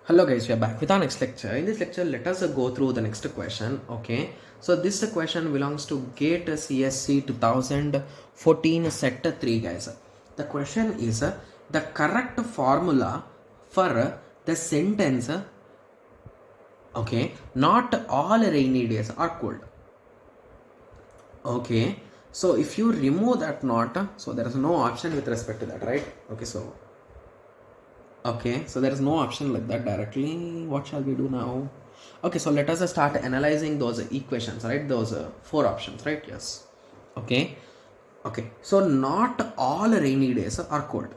Hello guys, we are back with our next lecture. In this lecture, let us go through the next question. Okay, so this question belongs to GATE CSC 2014 set 3 guys. The question is the correct formula for the sentence, okay, not all rainy days are cold. Okay, so if you remove that not, so there is no option with respect to that, right? Okay, so there is no option like that directly. What shall we do now? Okay, so let us start analyzing those equations, right? Those four options, right? Yes. Okay. Okay, so not all rainy days are cold.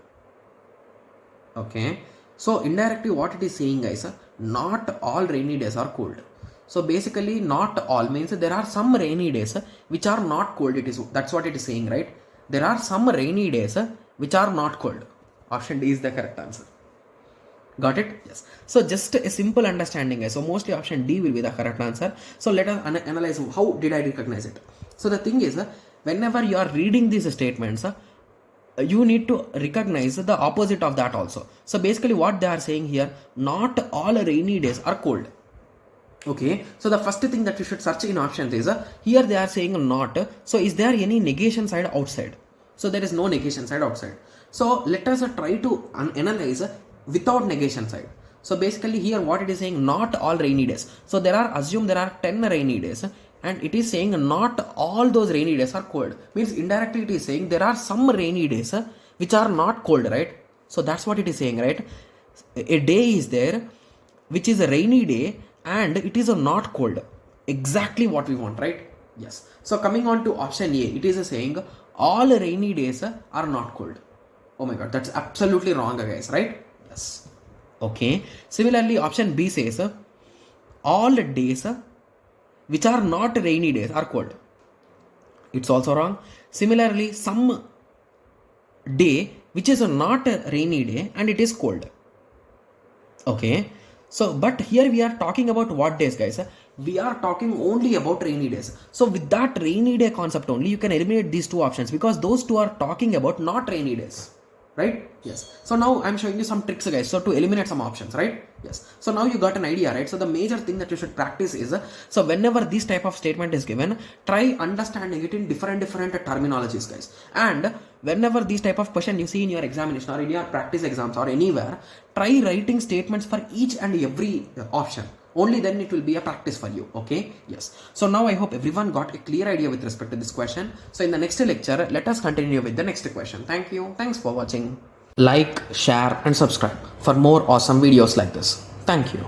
Okay, so indirectly what it is saying, guys, not all rainy days are cold. So basically not all means there are some rainy days which are not cold. That's what it is saying, right? There are some rainy days which are not cold. Option D is the correct answer. Got it? Yes. So just a simple understanding, guys. So mostly option D will be the correct answer. So let us analyze how did I recognize it. So the thing is, whenever you are reading these statements, you need to recognize the opposite of that also. So basically what they are saying here, not all rainy days are cold. Okay, so the first thing that you should search in options is, here they are saying not. So is there any negation side outside? So there is no negation side outside. So let us try to analyze without negation side. So basically here what it is saying, not all rainy days. So assume there are 10 rainy days, and it is saying not all those rainy days are cold. Means indirectly it is saying there are some rainy days which are not cold, right? So that's what it is saying, right? A day is there which is a rainy day and it is not cold. Exactly what we want, right? Yes. So coming on to option A, it is saying all rainy days are not cold. Oh my god, that's absolutely wrong, guys, right? Yes. Okay. Similarly, option B says all days which are not rainy days are cold. It's also wrong. Similarly, some day which is not a rainy day and it is cold. Okay. So, but here we are talking about what days, guys? We are talking only about rainy days. So with that rainy day concept only, you can eliminate these two options because those two are talking about not rainy days. Right? Yes. So now I'm showing you some tricks, guys. So to eliminate some options, right? Yes. So now you got an idea, right? So the major thing that you should practice is, so whenever this type of statement is given, try understanding it in different terminologies, guys. And whenever this type of question you see in your examination or in your practice exams or anywhere, try writing statements for each and every option. Only then it will be a practice for you. Okay? Yes. So now I hope everyone got a clear idea with respect to this question. So in the next lecture, let us continue with the next question. Thank you. Thanks for watching. Like, share and subscribe for more awesome videos like this. Thank you.